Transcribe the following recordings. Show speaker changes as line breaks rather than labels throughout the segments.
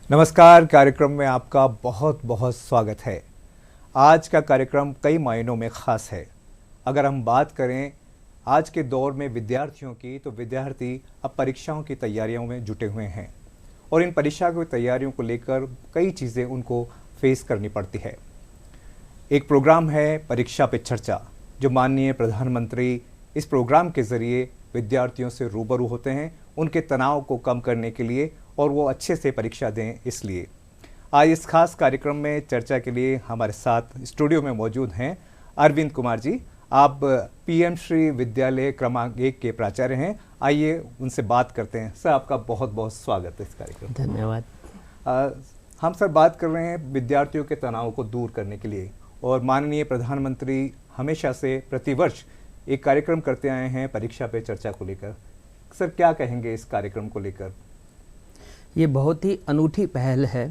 नमस्कार। कार्यक्रम में आपका बहुत बहुत स्वागत है। आज का कार्यक्रम कई मायनों में ख़ास है। अगर हम बात करें आज के दौर में विद्यार्थियों की, तो विद्यार्थी अब परीक्षाओं की तैयारियों में जुटे हुए हैं और इन परीक्षा की तैयारियों को लेकर कई चीज़ें उनको फेस करनी पड़ती है। एक प्रोग्राम है परीक्षा पे चर्चा, जो माननीय प्रधानमंत्री इस प्रोग्राम के ज़रिए विद्यार्थियों से रूबरू होते हैं, उनके तनाव को कम करने के लिए और वो अच्छे से परीक्षा दें। इसलिए आज इस खास कार्यक्रम में चर्चा के लिए हमारे साथ स्टूडियो में मौजूद हैं अरविंद कुमार जी। आप पीएम श्री विद्यालय क्रमांक 1 के प्राचार्य हैं। आइए उनसे बात करते हैं। सर, आपका बहुत बहुत स्वागत है इस कार्यक्रम में।
धन्यवाद।
हम सर बात कर रहे हैं विद्यार्थियों के तनाव को दूर करने के लिए, और माननीय प्रधानमंत्री हमेशा से प्रतिवर्ष एक कार्यक्रम करते आए हैं परीक्षा पे चर्चा को लेकर। सर, क्या कहेंगे इस कार्यक्रम को लेकर?
ये बहुत ही अनूठी पहल है।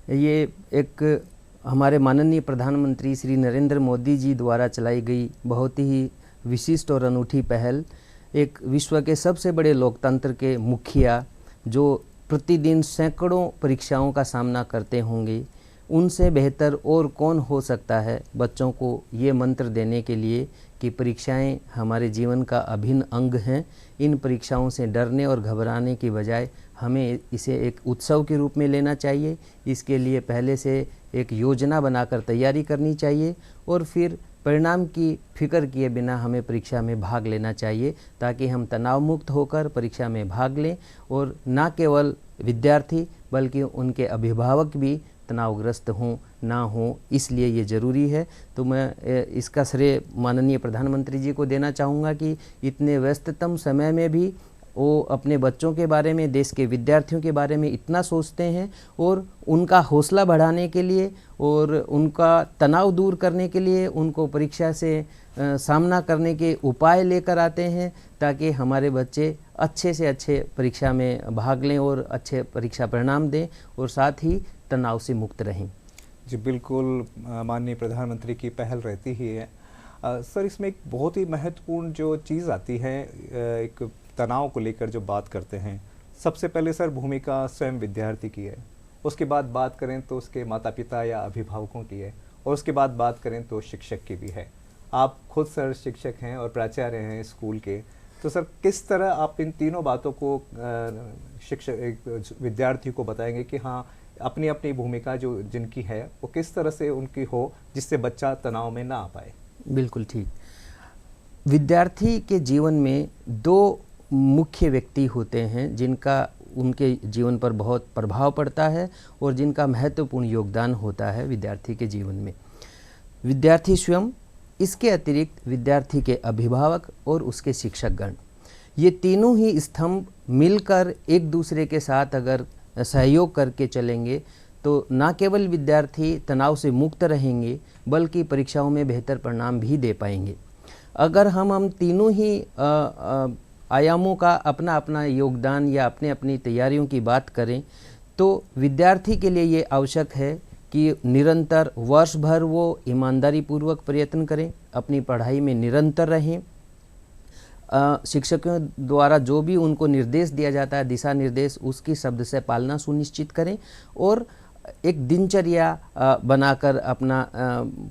ये एक हमारे माननीय प्रधानमंत्री श्री नरेंद्र मोदी जी द्वारा चलाई गई बहुत ही विशिष्ट और अनूठी पहल। एक विश्व के सबसे बड़े लोकतंत्र के मुखिया, जो प्रतिदिन सैकड़ों परीक्षाओं का सामना करते होंगे, उनसे बेहतर और कौन हो सकता है बच्चों को ये मंत्र देने के लिए कि परीक्षाएं हमारे जीवन का अभिन्न अंग हैं। इन परीक्षाओं से डरने और घबराने की बजाय हमें इसे एक उत्सव के रूप में लेना चाहिए। इसके लिए पहले से एक योजना बनाकर तैयारी करनी चाहिए और फिर परिणाम की फिक्र किए बिना हमें परीक्षा में भाग लेना चाहिए, ताकि हम तनाव मुक्त होकर परीक्षा में भाग लें और न केवल विद्यार्थी बल्कि उनके अभिभावक भी तनावग्रस्त हों ना हो। इसलिए ये ज़रूरी है। तो मैं इसका श्रेय माननीय प्रधानमंत्री जी को देना चाहूँगा कि इतने व्यस्ततम समय में भी वो अपने बच्चों के बारे में, देश के विद्यार्थियों के बारे में इतना सोचते हैं और उनका हौसला बढ़ाने के लिए और उनका तनाव दूर करने के लिए उनको परीक्षा से सामना करने के उपाय लेकर आते हैं, ताकि हमारे बच्चे अच्छे से अच्छे परीक्षा में भाग लें और अच्छे परीक्षा परिणाम दें और साथ ही तनाव से मुक्त रहें।
जी बिल्कुल, माननीय प्रधानमंत्री की पहल रहती ही है। सर, इसमें एक बहुत ही महत्वपूर्ण जो चीज़ आती है, एक तनाव को लेकर जो बात करते हैं, सबसे पहले सर भूमिका स्वयं विद्यार्थी की है। उसके बाद बात करें तो उसके माता पिता या अभिभावकों की है, और उसके बाद बात करें तो शिक्षक की भी है। आप खुद सर शिक्षक हैं और प्राचार्य हैं स्कूल के, तो सर किस तरह आप इन तीनों बातों को शिक्षक विद्यार्थी को बताएंगे कि हाँ, अपनी अपनी भूमिका जो जिनकी है वो किस तरह से उनकी हो, जिससे बच्चा तनाव में ना आ पाए?
बिल्कुल ठीक। विद्यार्थी के जीवन में दो मुख्य व्यक्ति होते हैं जिनका उनके जीवन पर बहुत प्रभाव पड़ता है और जिनका महत्वपूर्ण योगदान होता है विद्यार्थी के जीवन में। विद्यार्थी स्वयं, इसके अतिरिक्त विद्यार्थी के अभिभावक और उसके शिक्षकगण। ये तीनों ही स्तंभ मिलकर एक दूसरे के साथ अगर सहयोग करके चलेंगे तो न केवल विद्यार्थी तनाव से मुक्त रहेंगे बल्कि परीक्षाओं में बेहतर परिणाम भी दे पाएंगे। अगर हम तीनों ही आयामों का अपना अपना योगदान या अपने अपनी तैयारियों की बात करें, तो विद्यार्थी के लिए ये आवश्यक है कि निरंतर वर्ष भर वो ईमानदारी पूर्वक प्रयत्न करें, अपनी पढ़ाई में निरंतर रहें, शिक्षकों द्वारा जो भी उनको निर्देश दिया जाता है, दिशा निर्देश, उसकी शब्द से पालना सुनिश्चित करें और एक दिनचर्या बनाकर अपना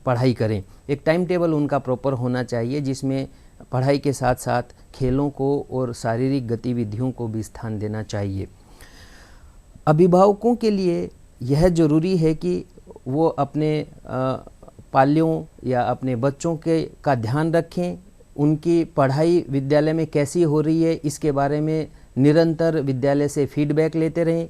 पढ़ाई करें। एक टाइम टेबल उनका प्रॉपर होना चाहिए, जिसमें पढ़ाई के साथ साथ खेलों को और शारीरिक गतिविधियों को भी स्थान देना चाहिए। अभिभावकों के लिए यह ज़रूरी है कि वो अपने पाल्यों या अपने बच्चों का ध्यान रखें, उनकी पढ़ाई विद्यालय में कैसी हो रही है इसके बारे में निरंतर विद्यालय से फीडबैक लेते रहें,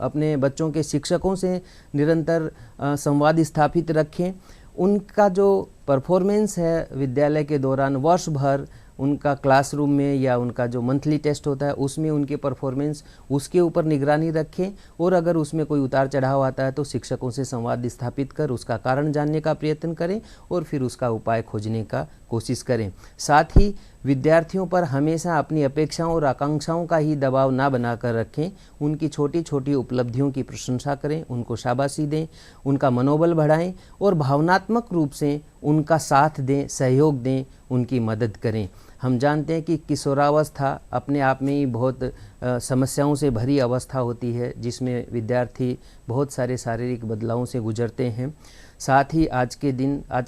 अपने बच्चों के शिक्षकों से निरंतर संवाद स्थापित रखें। उनका जो परफॉर्मेंस है विद्यालय के दौरान वर्ष भर, उनका क्लासरूम में या उनका जो मंथली टेस्ट होता है उसमें उनके परफॉर्मेंस, उसके ऊपर निगरानी रखें और अगर उसमें कोई उतार चढ़ाव आता है तो शिक्षकों से संवाद स्थापित कर उसका कारण जानने का प्रयत्न करें और फिर उसका उपाय खोजने का कोशिश करें। साथ ही विद्यार्थियों पर हमेशा अपनी अपेक्षाओं और आकांक्षाओं का ही दबाव ना बनाकर रखें। उनकी छोटी छोटी उपलब्धियों की प्रशंसा करें, उनको शाबाशी दें, उनका मनोबल बढ़ाएं और भावनात्मक रूप से उनका साथ दें, सहयोग दें, उनकी मदद करें। हम जानते हैं कि किशोरावस्था अपने आप में ही बहुत समस्याओं से भरी अवस्था होती है, जिसमें विद्यार्थी बहुत सारे शारीरिक बदलावों से गुजरते हैं। साथ ही आज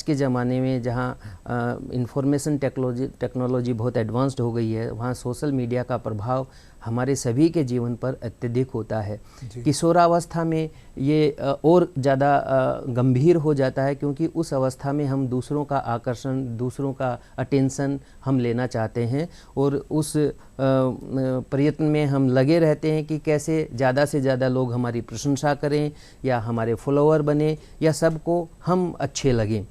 के ज़माने में जहाँ इंफॉर्मेशन टेक्नोलॉजी बहुत एडवांस्ड हो गई है, वहाँ सोशल मीडिया का प्रभाव हमारे सभी के जीवन पर अत्यधिक होता है। किशोरावस्था में ये और ज़्यादा गंभीर हो जाता है, क्योंकि उस अवस्था में हम दूसरों का आकर्षण, दूसरों का अटेंशन हम लेना चाहते हैं और उस प्रयत्न में हम लगे रहते हैं कि कैसे ज़्यादा से ज़्यादा लोग हमारी प्रशंसा करें या हमारे फॉलोअर बने या सबको हम अच्छे लगें।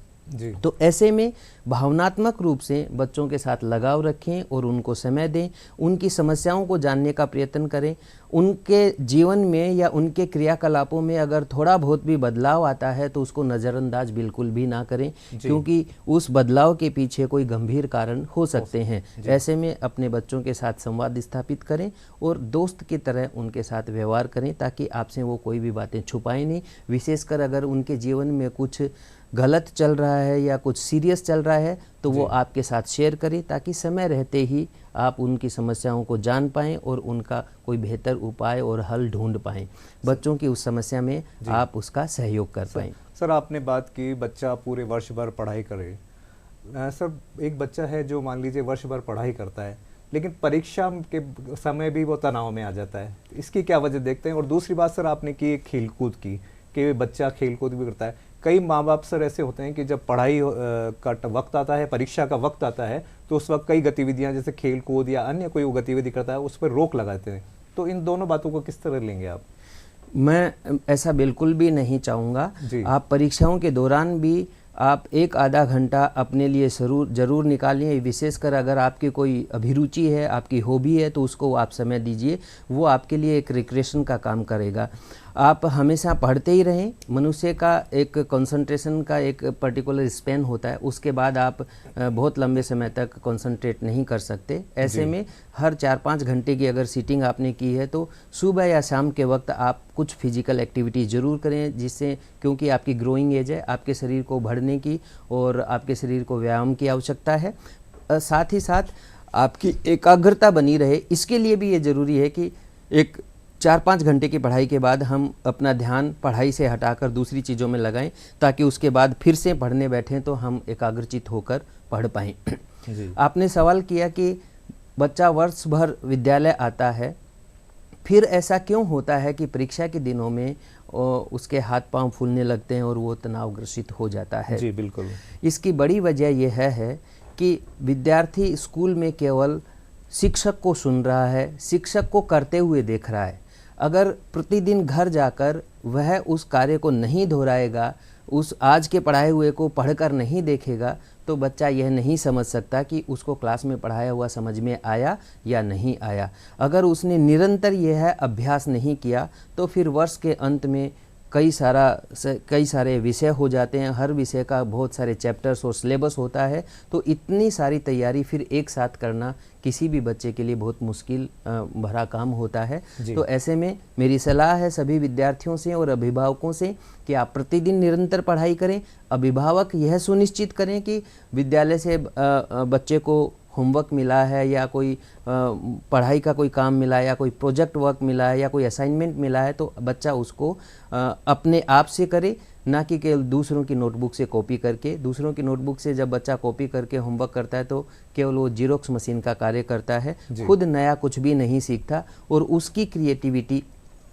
तो ऐसे में भावनात्मक रूप से बच्चों के साथ लगाव रखें और उनको समय दें, उनकी समस्याओं को जानने का प्रयत्न करें। उनके जीवन में या उनके क्रियाकलापों में अगर थोड़ा बहुत भी बदलाव आता है तो उसको नज़रअंदाज बिल्कुल भी ना करें, क्योंकि उस बदलाव के पीछे कोई गंभीर कारण हो सकते हैं। ऐसे में अपने बच्चों के साथ संवाद स्थापित करें और दोस्त की तरह उनके साथ व्यवहार करें, ताकि आपसे वो कोई भी बातें छुपाएं नहीं। विशेषकर अगर उनके जीवन में कुछ गलत चल रहा है या कुछ सीरियस चल रहा है तो वो आपके साथ शेयर करें, ताकि समय रहते ही आप उनकी समस्याओं को जान पाएं और उनका कोई बेहतर उपाय और हल ढूंढ पाएं। बच्चों की उस समस्या में आप उसका सहयोग कर पाएं।
सर, आपने बात की बच्चा पूरे वर्ष भर पढ़ाई करे। सर, एक बच्चा है जो मान लीजिए वर्ष भर पढ़ाई करता है, लेकिन परीक्षा के समय भी वो तनाव में आ जाता है। इसकी क्या वजह देखते हैं? और दूसरी बात सर, आपने की खेलकूद की कि बच्चा खेलकूद भी करता है। कई माँ बाप सर ऐसे होते हैं कि जब पढ़ाई का वक्त आता है, परीक्षा का वक्त आता है, तो उस वक्त कई गतिविधियां जैसे खेल कूद या अन्य कोई गतिविधि करता है उस पर रोक लगाते हैं। तो इन दोनों बातों को किस तरह लेंगे आप?
मैं ऐसा बिल्कुल भी नहीं चाहूँगा। आप परीक्षाओं के दौरान भी आप 1-आधा घंटा अपने लिए ज़रूर निकालिए। विशेषकर अगर आपकी कोई अभिरुचि है, आपकी हॉबी है, तो उसको आप समय दीजिए। वो आपके लिए एक रिक्रिएशन का काम करेगा। आप हमेशा पढ़ते ही रहें। मनुष्य का एक कंसंट्रेशन का एक पर्टिकुलर स्पैन होता है, उसके बाद आप बहुत लंबे समय तक कंसंट्रेट नहीं कर सकते। ऐसे में हर 4-5 घंटे की अगर सीटिंग आपने की है तो सुबह या शाम के वक्त आप कुछ फिजिकल एक्टिविटी ज़रूर करें, जिससे, क्योंकि आपकी ग्रोइंग एज है, आपके शरीर को बढ़ने की और आपके शरीर को व्यायाम की आवश्यकता है। साथ ही साथ आपकी एकाग्रता बनी रहे, इसके लिए भी ये ज़रूरी है कि एक 4-5 घंटे की पढ़ाई के बाद हम अपना ध्यान पढ़ाई से हटाकर दूसरी चीज़ों में लगाएं, ताकि उसके बाद फिर से पढ़ने बैठें तो हम एकाग्रचित होकर पढ़ पाएँ। आपने सवाल किया कि बच्चा वर्ष भर विद्यालय आता है, फिर ऐसा क्यों होता है कि परीक्षा के दिनों में उसके हाथ पांव फूलने लगते हैं और वो तनावग्रसित हो जाता है?
जी बिल्कुल।
इसकी बड़ी वजह यह है कि विद्यार्थी स्कूल में केवल शिक्षक को सुन रहा है, शिक्षक को करते हुए देख रहा है। अगर प्रतिदिन घर जाकर वह उस कार्य को नहीं दोहराएगा, उस आज के पढ़ाए हुए को पढ़कर नहीं देखेगा, तो बच्चा यह नहीं समझ सकता कि उसको क्लास में पढ़ाया हुआ समझ में आया या नहीं आया। अगर उसने निरंतर यह अभ्यास नहीं किया तो फिर वर्ष के अंत में कई सारे विषय हो जाते हैं। हर विषय का बहुत सारे चैप्टर्स और सिलेबस होता है, तो इतनी सारी तैयारी फिर एक साथ करना किसी भी बच्चे के लिए बहुत मुश्किल भरा काम होता है। तो ऐसे में मेरी सलाह है सभी विद्यार्थियों से और अभिभावकों से कि आप प्रतिदिन निरंतर पढ़ाई करें। अभिभावक यह सुनिश्चित करें कि विद्यालय से बच्चे को होमवर्क मिला है या कोई पढ़ाई का कोई काम मिला है या कोई प्रोजेक्ट वर्क मिला है या कोई असाइनमेंट मिला है, तो बच्चा उसको अपने आप से करे, ना कि केवल दूसरों की नोटबुक से कॉपी करके। दूसरों की नोटबुक से जब बच्चा कॉपी करके होमवर्क करता है तो केवल वो जीरोक्स मशीन का कार्य करता है, खुद नया कुछ भी नहीं सीखता और उसकी क्रिएटिविटी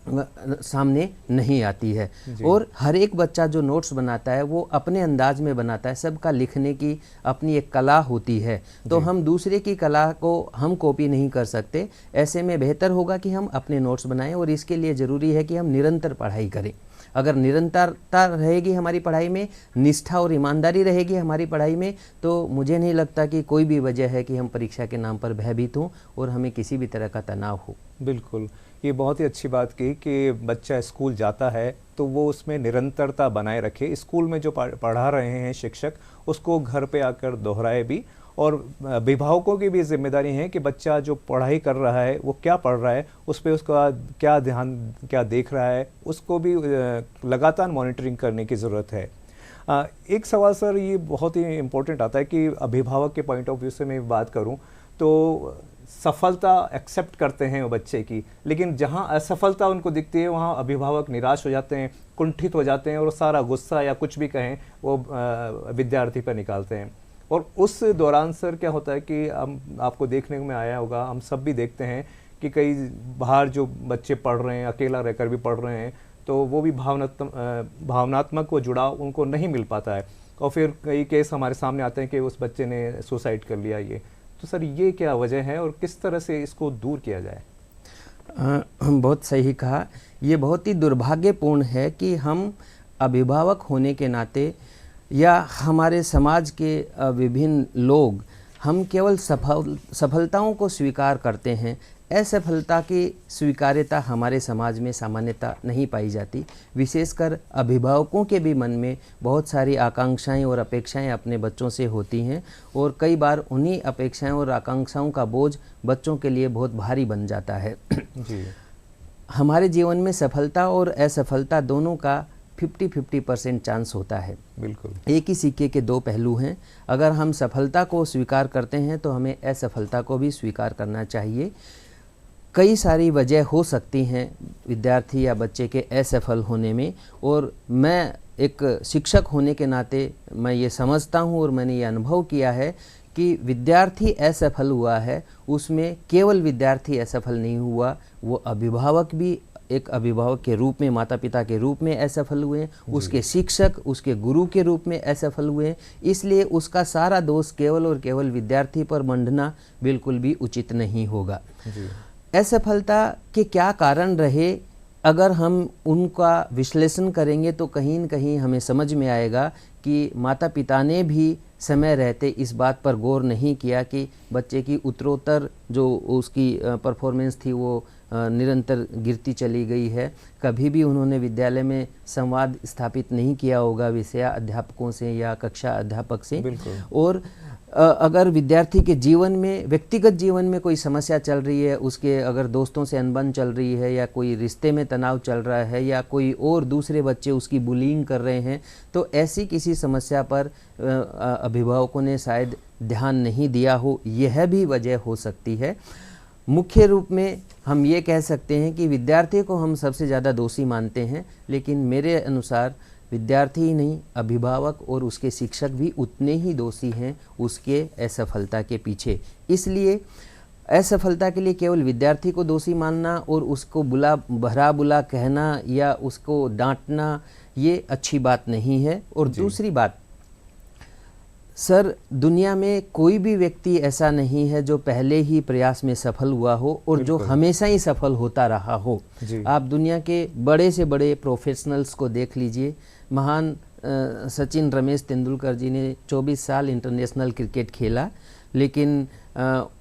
सामने नहीं आती है। और हर एक बच्चा जो नोट्स बनाता है वो अपने अंदाज में बनाता है। सबका लिखने की अपनी एक कला होती है, तो हम दूसरे की कला को हम कॉपी नहीं कर सकते। ऐसे में बेहतर होगा कि हम अपने नोट्स बनाएं और इसके लिए ज़रूरी है कि हम निरंतर पढ़ाई करें। अगर निरंतरता रहेगी हमारी पढ़ाई में, निष्ठा और ईमानदारी रहेगी हमारी पढ़ाई में, तो मुझे नहीं लगता कि कोई भी वजह है कि हम परीक्षा के नाम पर भयभीत हों और हमें किसी भी तरह का तनाव हो।
बिल्कुल, ये बहुत ही अच्छी बात की कि बच्चा स्कूल जाता है तो वो उसमें निरंतरता बनाए रखे। स्कूल में जो पढ़ा रहे हैं शिक्षक, उसको घर पे आकर दोहराए भी। और अभिभावकों की भी जिम्मेदारी है कि बच्चा जो पढ़ाई कर रहा है वो क्या पढ़ रहा है, उस पर उसका क्या ध्यान, क्या देख रहा है, उसको भी लगातार मॉनिटरिंग करने की ज़रूरत है। एक सवाल सर ये बहुत ही इम्पोर्टेंट आता है कि अभिभावक के पॉइंट ऑफ व्यू से मैं बात करूं तो सफलता एक्सेप्ट करते हैं वो बच्चे की, लेकिन जहाँ असफलता उनको दिखती है वहाँ अभिभावक निराश हो जाते हैं, कुंठित हो जाते हैं और सारा गुस्सा या कुछ भी कहें वो विद्यार्थी पर निकालते हैं। और उस दौरान सर क्या होता है कि हम आपको देखने में आया होगा, हम सब भी देखते हैं कि कई बाहर जो बच्चे पढ़ रहे हैं, अकेला रहकर भी पढ़ रहे हैं, तो वो भी भावनात्मक वो जुड़ाव उनको नहीं मिल पाता है और फिर कई केस हमारे सामने आते हैं कि उस बच्चे ने सुसाइड कर लिया। ये तो सर ये क्या वजह है और किस तरह से इसको दूर किया जाए?
बहुत सही कहा। ये बहुत ही दुर्भाग्यपूर्ण है कि हम अभिभावक होने के नाते या हमारे समाज के विभिन्न लोग हम केवल सफलताओं को स्वीकार करते हैं। असफलता की स्वीकार्यता हमारे समाज में सामान्यतः नहीं पाई जाती। विशेषकर अभिभावकों के भी मन में बहुत सारी आकांक्षाएं और अपेक्षाएं अपने बच्चों से होती हैं और कई बार उन्हीं अपेक्षाएं और आकांक्षाओं का बोझ बच्चों के लिए बहुत भारी बन जाता है।
जी।
हमारे जीवन में सफलता और असफलता दोनों का 50-50% चांस होता है।
बिल्कुल।
एक ही सिक्के के दो पहलू हैं। अगर हम सफलता को स्वीकार करते हैं तो हमें असफलता को भी स्वीकार करना चाहिए। कई सारी वजह हो सकती हैं विद्यार्थी या बच्चे के असफल होने में, और मैं एक शिक्षक होने के नाते मैं ये समझता हूँ और मैंने ये अनुभव किया है कि विद्यार्थी असफल हुआ है उसमें केवल विद्यार्थी असफल नहीं हुआ, वो अभिभावक भी एक अभिभावक के रूप में, माता पिता के रूप में असफल हुए, उसके शिक्षक, उसके गुरु के रूप में असफल हुए। इसलिए उसका सारा दोष केवल और केवल विद्यार्थी पर मंडना बिल्कुल भी उचित नहीं होगा। असफलता के क्या कारण रहे, अगर हम उनका विश्लेषण करेंगे तो कहीं न कहीं हमें समझ में आएगा कि माता पिता ने भी समय रहते इस बात पर गौर नहीं किया कि बच्चे की उत्तरोत्तर जो उसकी परफॉर्मेंस थी वो निरंतर गिरती चली गई है। कभी भी उन्होंने विद्यालय में संवाद स्थापित नहीं किया होगा विषय अध्यापकों से या कक्षा अध्यापक से। और अगर विद्यार्थी के जीवन में, व्यक्तिगत जीवन में कोई समस्या चल रही है, उसके अगर दोस्तों से अनबन चल रही है या कोई रिश्ते में तनाव चल रहा है या कोई और दूसरे बच्चे उसकी बुलिंग कर रहे हैं, तो ऐसी किसी समस्या पर अभिभावकों ने शायद ध्यान नहीं दिया हो, यह भी वजह हो सकती है। मुख्य रूप में हम ये कह सकते हैं कि विद्यार्थी को हम सबसे ज़्यादा दोषी मानते हैं, लेकिन मेरे अनुसार विद्यार्थी ही नहीं, अभिभावक और उसके शिक्षक भी उतने ही दोषी हैं उसके असफलता के पीछे। इसलिए असफलता के लिए केवल विद्यार्थी को दोषी मानना और उसको भला बुरा कहना या उसको डांटना ये अच्छी बात नहीं है। और दूसरी बात, सर, दुनिया में कोई भी व्यक्ति ऐसा नहीं है जो पहले ही प्रयास में सफल हुआ हो और जो हमेशा ही सफल होता रहा हो। आप दुनिया के बड़े से बड़े प्रोफेशनल्स को देख लीजिए। महान सचिन रमेश तेंदुलकर जी ने 24 साल इंटरनेशनल क्रिकेट खेला, लेकिन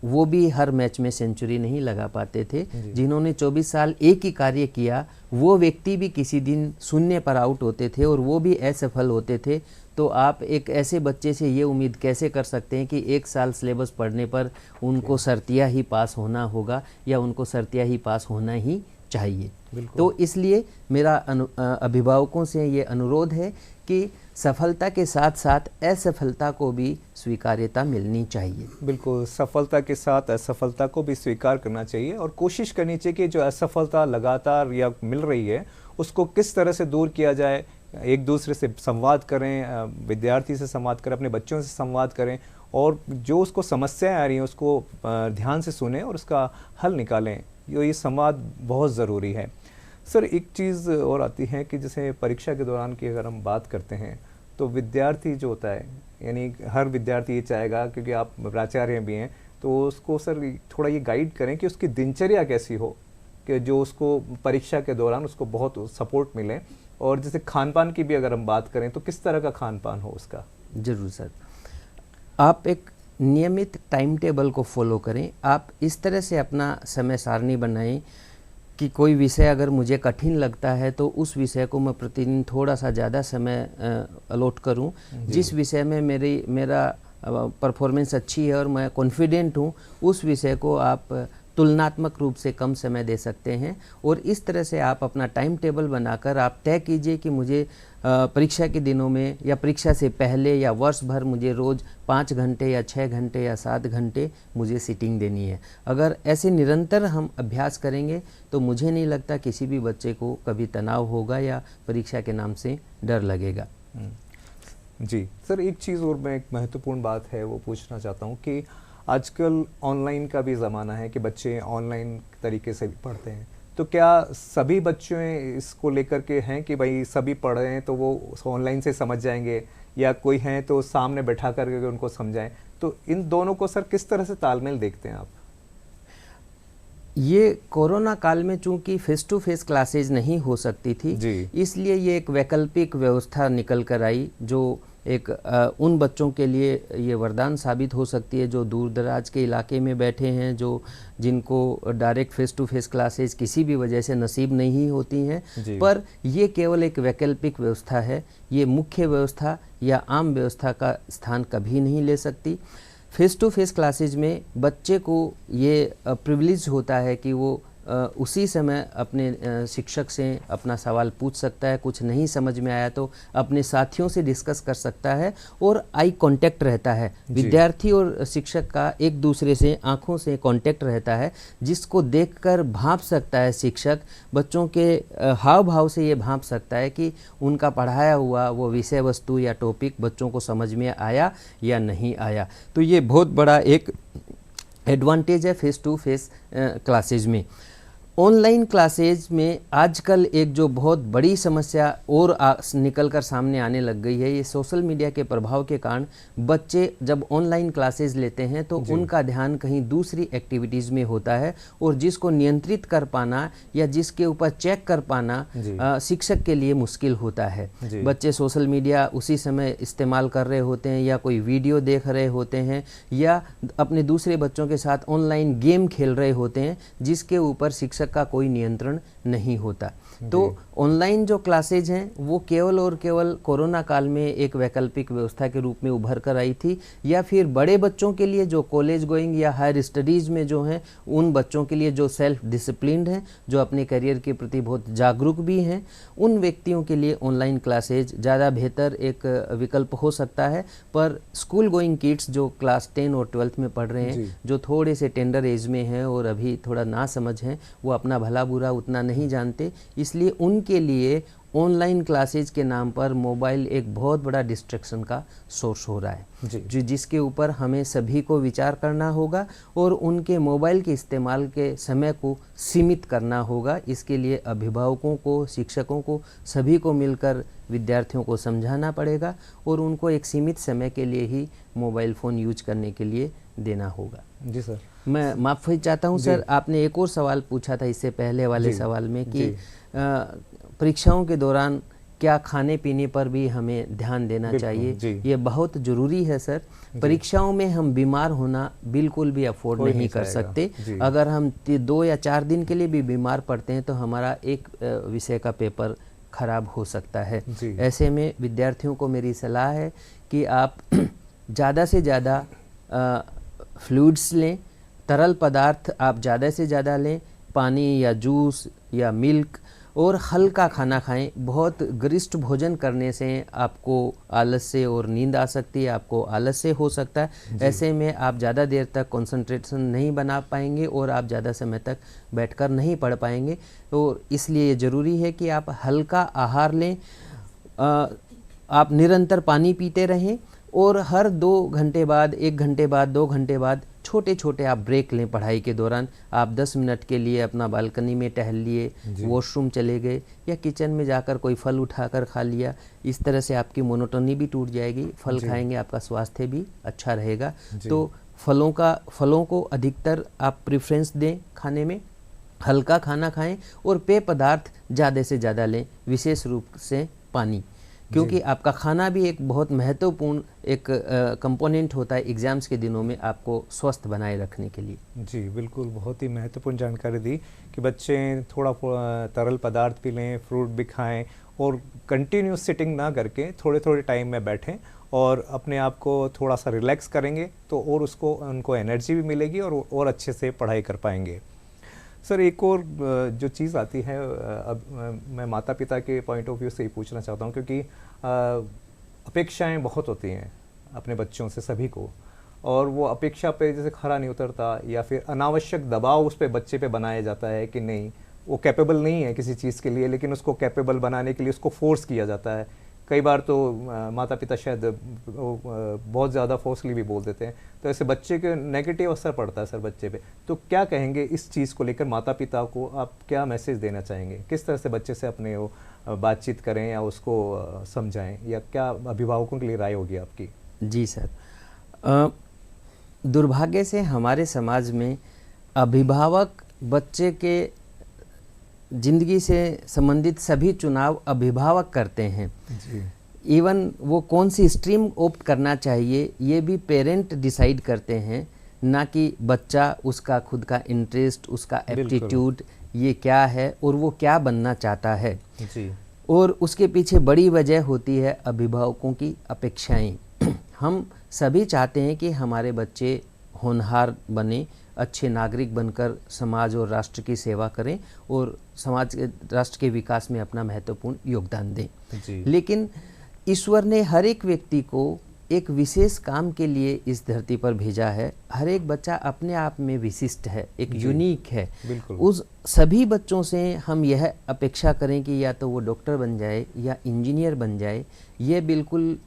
वो भी हर मैच में सेंचुरी नहीं लगा पाते थे। जिन्होंने 24 साल एक ही कार्य किया, वो व्यक्ति भी किसी दिन शून्य पर आउट होते थे और वो भी असफल होते थे। तो आप एक ऐसे बच्चे से ये उम्मीद कैसे कर सकते हैं कि एक साल सिलेबस पढ़ने पर उनको सरतिया ही पास होना होगा या उनको सरतिया ही पास होना ही चाहिए। तो इसलिए मेरा अभिभावकों से ये अनुरोध है कि सफलता के साथ साथ असफलता को भी स्वीकार्यता मिलनी चाहिए।
बिल्कुल, सफलता के साथ असफलता को भी स्वीकार करना चाहिए और कोशिश करनी चाहिए कि जो असफलता लगातार या मिल रही है उसको किस तरह से दूर किया जाए। एक दूसरे से संवाद करें, विद्यार्थी से संवाद करें, अपने बच्चों से संवाद करें और जो उसको समस्याएं आ रही हैं उसको ध्यान से सुनें और उसका हल निकालें। ये संवाद बहुत ज़रूरी है। सर, एक चीज़ और आती है कि जैसे परीक्षा के दौरान की अगर हम बात करते हैं तो विद्यार्थी जो होता है, यानी हर विद्यार्थी ये चाहेगा, क्योंकि आप प्राचार्य भी हैं, तो उसको सर थोड़ा ये गाइड करें कि उसकी दिनचर्या कैसी हो कि जो उसको परीक्षा के दौरान उसको बहुत सपोर्ट मिले। और जैसे खान पान की भी अगर हम बात करें तो किस तरह का खान पान हो उसका?
ज़रूर सर, आप एक नियमित टाइम टेबल को फॉलो करें। आप इस तरह से अपना समय सारणी बनाएं कि कोई विषय अगर मुझे कठिन लगता है तो उस विषय को मैं प्रतिदिन थोड़ा सा ज़्यादा समय अलॉट करूं। जिस विषय में मेरा परफॉर्मेंस अच्छी है और मैं कॉन्फिडेंट हूं, उस विषय को आप तुलनात्मक रूप से कम समय दे सकते हैं। और इस तरह से आप अपना टाइम टेबल बनाकर आप तय कीजिए कि मुझे परीक्षा के दिनों में या परीक्षा से पहले या वर्ष भर मुझे रोज़ 5 घंटे या 6 घंटे या 7 घंटे मुझे सीटिंग देनी है। अगर ऐसे निरंतर हम अभ्यास करेंगे तो मुझे नहीं लगता किसी भी बच्चे को कभी तनाव होगा या परीक्षा के नाम से डर लगेगा।
जी सर, एक चीज़ और मैं एक महत्वपूर्ण बात है वो पूछना चाहता हूँ कि आजकल ऑनलाइन का भी ज़माना है कि बच्चे ऑनलाइन तरीके से भी पढ़ते हैं, तो क्या सभी बच्चे इसको लेकर के हैं कि भाई सभी पढ़ रहे हैं तो वो ऑनलाइन से समझ जाएंगे, या कोई हैं तो सामने बैठा करके उनको समझाएं? तो इन दोनों को सर किस तरह से तालमेल देखते हैं आप?
ये कोरोना काल में चूंकि फेस टू फेस क्लासेज नहीं हो सकती थी, इसलिए ये एक वैकल्पिक व्यवस्था निकल कर आई जो एक उन बच्चों के लिए ये वरदान साबित हो सकती है जो दूर दराज के इलाके में बैठे हैं, जिनको direct face to face classes किसी भी वजह से नसीब नहीं होती हैं। पर ये केवल एक वैकल्पिक व्यवस्था है, ये मुख्य व्यवस्था या आम व्यवस्था का स्थान कभी नहीं ले सकती। फेस टू फेस क्लासेज में बच्चे को ये प्रिविलेज होता है कि वो उसी समय अपने शिक्षक से अपना सवाल पूछ सकता है, कुछ नहीं समझ में आया तो अपने साथियों से डिस्कस कर सकता है, और आई कांटेक्ट रहता है। विद्यार्थी और शिक्षक का एक दूसरे से आंखों से कांटेक्ट रहता है, जिसको देखकर भांप सकता है शिक्षक, बच्चों के हाव भाव से ये भांप सकता है कि उनका पढ़ाया हुआ वो विषय वस्तु या टॉपिक बच्चों को समझ में आया या नहीं आया। तो ये बहुत बड़ा एक एडवांटेज है फेस टू फेस क्लासेज में। ऑनलाइन क्लासेज में आजकल एक जो बहुत बड़ी समस्या और निकल कर सामने आने लग गई है, ये सोशल मीडिया के प्रभाव के कारण बच्चे जब ऑनलाइन क्लासेज लेते हैं तो उनका ध्यान कहीं दूसरी एक्टिविटीज़ में होता है, और जिसको नियंत्रित कर पाना या जिसके ऊपर चेक कर पाना शिक्षक के लिए मुश्किल होता है। बच्चे सोशल मीडिया उसी समय इस्तेमाल कर रहे होते हैं, या कोई वीडियो देख रहे होते हैं, या अपने दूसरे बच्चों के साथ ऑनलाइन गेम खेल रहे होते हैं, जिसके ऊपर शिक्षक का कोई नियंत्रण नहीं होता। तो ऑनलाइन जो क्लासेज हैं वो केवल और केवल कोरोना काल में एक वैकल्पिक व्यवस्था के रूप में उभर कर आई थी, या फिर बड़े बच्चों के लिए जो कॉलेज गोइंग या हायर स्टडीज़ में जो हैं, उन बच्चों के लिए जो सेल्फ डिसिप्लिन्ड हैं, जो अपने करियर के प्रति बहुत जागरूक भी हैं, उन व्यक्तियों के लिए ऑनलाइन क्लासेज ज़्यादा बेहतर एक विकल्प हो सकता है। पर स्कूल गोइंग किड्स जो क्लास 10 और 12th में पढ़ रहे हैं, जो थोड़े से टेंडर एज में हैं और अभी थोड़ा ना समझ हैं, वो अपना भला बुरा उतना नहीं जानते, इसलिए उनके लिए ऑनलाइन क्लासेज के नाम पर मोबाइल एक बहुत बड़ा डिस्ट्रैक्शन का सोर्स हो रहा है, जिसके ऊपर हमें सभी को विचार करना होगा और उनके मोबाइल के इस्तेमाल के समय को सीमित करना होगा। इसके लिए अभिभावकों को, शिक्षकों को, सभी को मिलकर विद्यार्थियों को समझाना पड़ेगा और उनको एक सीमित समय के लिए ही मोबाइल फ़ोन यूज करने के लिए देना होगा।
जी सर,
मैं माफ़ी चाहता हूँ सर, आपने एक और सवाल पूछा था इससे पहले वाले सवाल में कि परीक्षाओं के दौरान क्या खाने पीने पर भी हमें ध्यान देना चाहिए। ये बहुत ज़रूरी है सर। परीक्षाओं में हम बीमार होना बिल्कुल भी अफोर्ड नहीं कर सकते। अगर हम 2 या 4 दिन के लिए भी बीमार पड़ते हैं तो हमारा एक विषय का पेपर खराब हो सकता है। ऐसे में विद्यार्थियों को मेरी सलाह है कि आप ज़्यादा से ज़्यादा फ्लूइड्स लें, तरल पदार्थ आप ज़्यादा से ज़्यादा लें, पानी या जूस या मिल्क, और हल्का खाना खाएं। बहुत गरिष्ठ भोजन करने से आपको आलस से और नींद आ सकती है, आपको आलस से हो सकता है। ऐसे में आप ज़्यादा देर तक कंसंट्रेशन नहीं बना पाएंगे और आप ज़्यादा समय तक बैठकर नहीं पढ़ पाएंगे। तो इसलिए ज़रूरी है कि आप हल्का आहार लें, आप निरंतर पानी पीते रहें, और हर 2 घंटे बाद, 1 घंटे बाद, 2 घंटे बाद छोटे छोटे आप ब्रेक लें। पढ़ाई के दौरान आप 10 मिनट के लिए अपना बालकनी में टहल लिए, वॉशरूम चले गए, या किचन में जाकर कोई फल उठाकर खा लिया। इस तरह से आपकी मोनोटोनी भी टूट जाएगी। फल खाएंगे, आपका स्वास्थ्य भी अच्छा रहेगा। तो फलों को अधिकतर आप प्रेफरेंस दें खाने में, हल्का खाना खाएं और पेय पदार्थ ज़्यादा से ज़्यादा लें, विशेष रूप से पानी, क्योंकि आपका खाना भी एक बहुत महत्वपूर्ण एक कंपोनेंट होता है एग्ज़ाम्स के दिनों में आपको स्वस्थ बनाए रखने के लिए।
जी बिल्कुल, बहुत ही महत्वपूर्ण जानकारी दी कि बच्चे थोड़ा तरल पदार्थ पी लें, फ्रूट भी खाएं और कंटिन्यूस सिटिंग ना करके थोड़े थोड़े टाइम में बैठें और अपने आप को थोड़ा सा रिलैक्स करेंगे तो और उसको उनको एनर्जी भी मिलेगी और अच्छे से पढ़ाई कर पाएंगे। सर एक और जो चीज़ आती है, अब मैं माता पिता के पॉइंट ऑफ व्यू से ही पूछना चाहता हूँ, क्योंकि अपेक्षाएं बहुत होती हैं अपने बच्चों से सभी को, और वो अपेक्षा पे जैसे खरा नहीं उतरता या फिर अनावश्यक दबाव उस पे बच्चे पे बनाया जाता है कि नहीं वो कैपेबल नहीं है किसी चीज़ के लिए, लेकिन उसको कैपेबल बनाने के लिए उसको फोर्स किया जाता है। कई बार तो माता पिता शायद बहुत ज़्यादा फोर्सली भी बोल देते हैं, तो ऐसे बच्चे के नेगेटिव असर पड़ता है सर बच्चे पे। तो क्या कहेंगे इस चीज़ को लेकर, माता पिता को आप क्या मैसेज देना चाहेंगे, किस तरह से बच्चे से अपने वो बातचीत करें या उसको समझाएं, या क्या अभिभावकों के लिए राय होगी आपकी?
जी सर, दुर्भाग्य से हमारे समाज में अभिभावक बच्चे के जिंदगी से संबंधित सभी चुनाव अभिभावक करते हैं
जी।
इवन वो कौन सी स्ट्रीम ऑप्ट करना चाहिए ये भी पेरेंट डिसाइड करते हैं, ना कि बच्चा, उसका खुद का इंटरेस्ट, उसका एप्टीट्यूड ये क्या है और वो क्या बनना चाहता है
जी।
और उसके पीछे बड़ी वजह होती है अभिभावकों की अपेक्षाएं। हम सभी चाहते हैं कि हमारे बच्चे होनहार बने, अच्छे नागरिक बनकर समाज और राष्ट्र की सेवा करें और समाज के राष्ट्र के विकास में अपना महत्वपूर्ण योगदान दें
जी।
लेकिन ईश्वर ने हर एक व्यक्ति को एक विशेष काम के लिए इस धरती पर भेजा है। हर एक बच्चा अपने आप में विशिष्ट है, एक यूनिक है।
बिल्कुल।
उस सभी बच्चों से हम यह अपेक्षा करें कि या तो वो डॉक्टर बन जाए या इंजीनियर बन जाए, ये बिल्कुल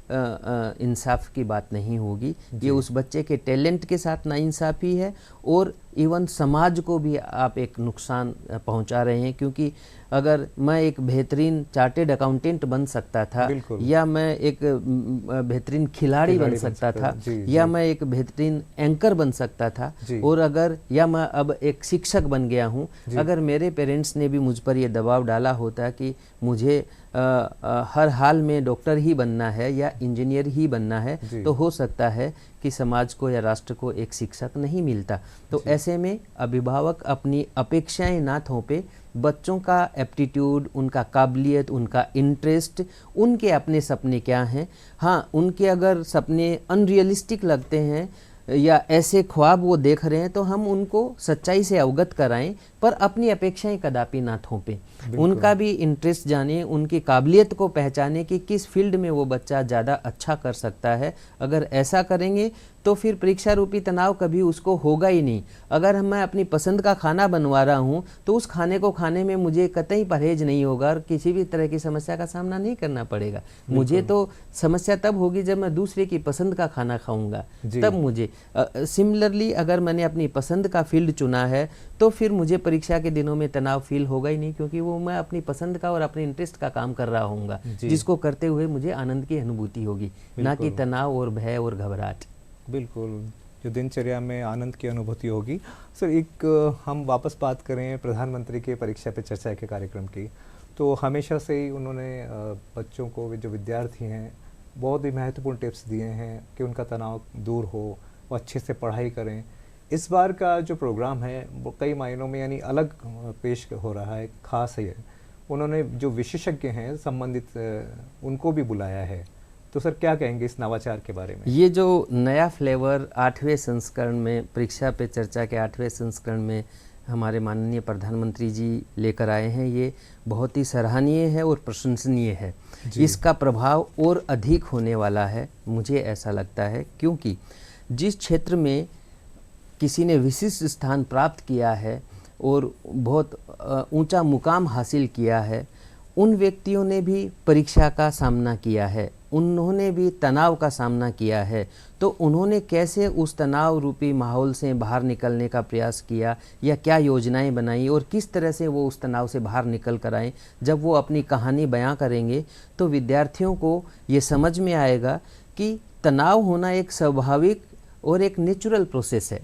इंसाफ की बात नहीं होगी। ये उस बच्चे के टैलेंट के साथ नाइंसाफ़ी है और इवन समाज को भी आप एक नुकसान पहुंचा रहे हैं, क्योंकि अगर मैं एक बेहतरीन चार्टेड अकाउंटेंट बन सकता था, या मैं एक बेहतरीन खिलाड़ी बन सकता था, या मैं एक बेहतरीन एंकर बन सकता था, और अगर या मैं अब एक शिक्षक बन गया हूँ, अगर मेरे पेरेंट्स ने भी मुझ पर ये दबाव डाला होता कि मुझे हर हाल में डॉक्टर ही बनना है या इंजीनियर ही बनना है, तो हो सकता है कि समाज को या राष्ट्र को एक शिक्षक नहीं मिलता। तो ऐसे में अभिभावक अपनी अपेक्षाएं ना थोपे, बच्चों का एप्टीट्यूड, उनका काबिलियत, उनका इंटरेस्ट, उनके अपने सपने क्या हैं। हाँ, उनके अगर सपने अनरियलिस्टिक लगते हैं या ऐसे ख्वाब वो देख रहे हैं तो हम उनको सच्चाई से अवगत कराएं, पर अपनी अपेक्षाएं कदापि ना थोपें। उनका भी इंटरेस्ट जाने, उनकी काबिलियत को पहचाने कि किस फील्ड में वो बच्चा ज़्यादा अच्छा कर सकता है। अगर ऐसा करेंगे तो फिर परीक्षा रूपी तनाव कभी उसको होगा ही नहीं। अगर मैं अपनी पसंद का खाना बनवा रहा हूँ तो उस खाने को खाने में मुझे कतई परहेज नहीं होगा और किसी भी तरह की समस्या का सामना नहीं करना पड़ेगा। मुझे तो समस्या तब होगी जब मैं दूसरे की पसंद का खाना खाऊंगा, तब मुझे सिमिलरली अगर मैंने अपनी पसंद का फील्ड चुना है तो फिर मुझे परीक्षा के दिनों में तनाव फील होगा ही नहीं, क्योंकि वो मैं अपनी पसंद का और अपने इंटरेस्ट का काम कर रहा हूँगा, जिसको करते हुए मुझे आनंद की अनुभूति होगी, ना कि तनाव और भय और घबराहट।
बिल्कुल, जो दिनचर्या में आनंद की अनुभूति होगी। सर एक हम वापस बात करें प्रधानमंत्री के परीक्षा पे चर्चा के कार्यक्रम की, तो हमेशा से ही उन्होंने बच्चों को, जो विद्यार्थी हैं, बहुत ही महत्वपूर्ण टिप्स दिए हैं कि उनका तनाव दूर हो, वो अच्छे से पढ़ाई करें। इस बार का जो प्रोग्राम है वो कई मायनों में यानी अलग पेश हो रहा है, ख़ास है। उन्होंने जो विशेषज्ञ हैं संबंधित उनको भी बुलाया है, तो सर क्या कहेंगे इस नवाचार के बारे में?
ये जो नया फ्लेवर 8वें संस्करण में, परीक्षा पे चर्चा के 8वें संस्करण में हमारे माननीय प्रधानमंत्री जी लेकर आए हैं, ये बहुत ही सराहनीय है और प्रशंसनीय है। इसका प्रभाव और अधिक होने वाला है, मुझे ऐसा लगता है, क्योंकि जिस क्षेत्र में किसी ने विशिष्ट स्थान प्राप्त किया है और बहुत ऊंचा मुकाम हासिल किया है, उन व्यक्तियों ने भी परीक्षा का सामना किया है, उन्होंने भी तनाव का सामना किया है। तो उन्होंने कैसे उस तनाव रूपी माहौल से बाहर निकलने का प्रयास किया या क्या योजनाएं बनाई और किस तरह से वो उस तनाव से बाहर निकल कर आए, जब वो अपनी कहानी बयां करेंगे तो विद्यार्थियों को ये समझ में आएगा कि तनाव होना एक स्वाभाविक और एक नेचुरल प्रोसेस है।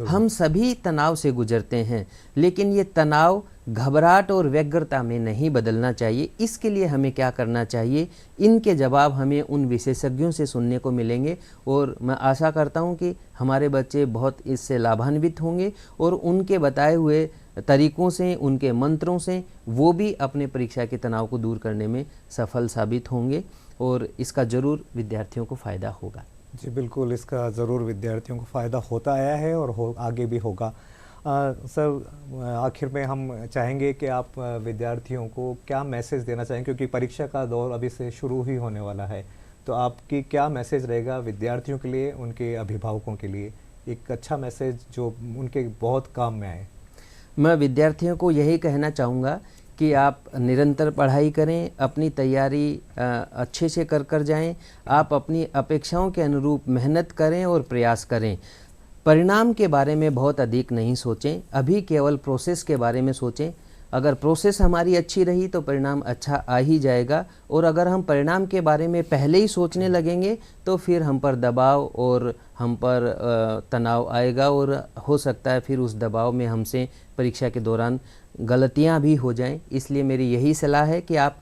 हम सभी तनाव से गुजरते हैं, लेकिन ये तनाव घबराहट और व्यग्रता में नहीं बदलना चाहिए। इसके लिए हमें क्या करना चाहिए, इनके जवाब हमें उन विशेषज्ञों से सुनने को मिलेंगे और मैं आशा करता हूं कि हमारे बच्चे बहुत इससे लाभान्वित होंगे और उनके बताए हुए तरीकों से, उनके मंत्रों से वो भी अपने परीक्षा के तनाव को दूर करने में सफल साबित होंगे और इसका ज़रूर विद्यार्थियों को फ़ायदा होगा।
जी बिल्कुल, इसका ज़रूर विद्यार्थियों को फ़ायदा होता आया है और आगे भी होगा। सर, आखिर में हम चाहेंगे कि आप विद्यार्थियों को क्या मैसेज देना चाहेंगे, क्योंकि परीक्षा का दौर अभी से शुरू ही होने वाला है, तो आपकी क्या मैसेज रहेगा विद्यार्थियों के लिए, उनके अभिभावकों के लिए, एक अच्छा मैसेज जो उनके बहुत काम में आए?
मैं विद्यार्थियों को यही कहना चाहूँगा कि आप निरंतर पढ़ाई करें, अपनी तैयारी अच्छे से कर जाएं, आप अपनी अपेक्षाओं के अनुरूप मेहनत करें और प्रयास करें। परिणाम के बारे में बहुत अधिक नहीं सोचें, अभी केवल प्रोसेस के बारे में सोचें। अगर प्रोसेस हमारी अच्छी रही तो परिणाम अच्छा आ ही जाएगा, और अगर हम परिणाम के बारे में पहले ही सोचने लगेंगे तो फिर हम पर दबाव और हम पर तनाव आएगा, और हो सकता है फिर उस दबाव में हमसे परीक्षा के दौरान गलतियां भी हो जाएं। इसलिए मेरी यही सलाह है कि आप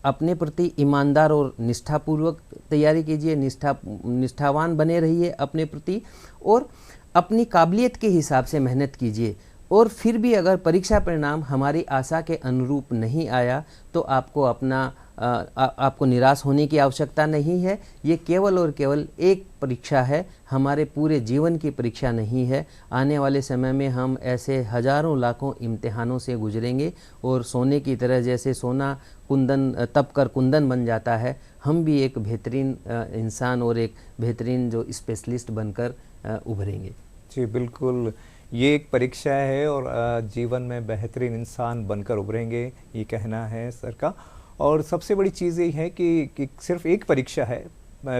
अपने प्रति ईमानदार और निष्ठापूर्वक तैयारी कीजिए, निष्ठावान बने रहिए अपने प्रति, और अपनी काबिलियत के हिसाब से मेहनत कीजिए। और फिर भी अगर परीक्षा परिणाम हमारी आशा के अनुरूप नहीं आया तो आपको निराश होने की आवश्यकता नहीं है। ये केवल और केवल एक परीक्षा है, हमारे पूरे जीवन की परीक्षा नहीं है। आने वाले समय में हम ऐसे हजारों लाखों इम्तिहानों से गुजरेंगे, और सोने की तरह जैसे सोना कुंदन तप कर कुंदन बन जाता है, हम भी एक बेहतरीन इंसान और एक बेहतरीन जो स्पेशलिस्ट बनकर उभरेंगे।
जी बिल्कुल, ये एक परीक्षा है और जीवन में बेहतरीन इंसान बनकर उभरेंगे, ये कहना है सर का। और सबसे बड़ी चीज़ ये है कि सिर्फ एक परीक्षा है,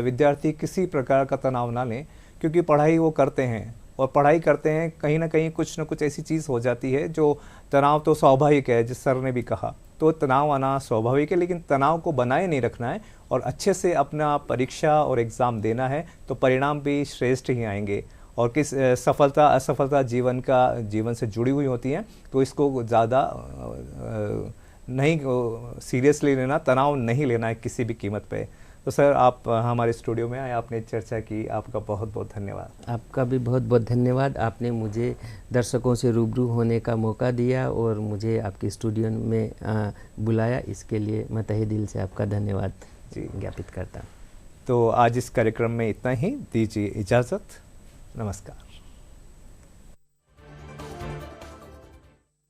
विद्यार्थी किसी प्रकार का तनाव ना लें, क्योंकि पढ़ाई वो करते हैं और पढ़ाई करते हैं, कहीं ना कहीं कुछ ना कुछ ऐसी चीज़ हो जाती है जो तनाव तो स्वाभाविक है, जिस सर ने भी कहा, तो तनाव आना स्वाभाविक है, लेकिन तनाव को बनाए नहीं रखना है और अच्छे से अपना परीक्षा और एग्ज़ाम देना है, तो परिणाम भी श्रेष्ठ ही आएंगे। और किस सफलता असफलता जीवन से जुड़ी हुई होती हैं, तो इसको ज़्यादा नहीं सीरियसली लेना, तनाव नहीं लेना है किसी भी कीमत पे। तो सर, आप हमारे स्टूडियो में आए, आपने चर्चा की, आपका बहुत बहुत धन्यवाद।
आपका भी बहुत बहुत धन्यवाद। आपने मुझे दर्शकों से रूबरू होने का मौका दिया और मुझे आपके स्टूडियो में बुलाया, इसके लिए मैं तहे दिल से आपका धन्यवाद ज्ञापित करता हूँ।
तो आज इस कार्यक्रम में इतना ही, दीजिए इजाज़त, नमस्कार।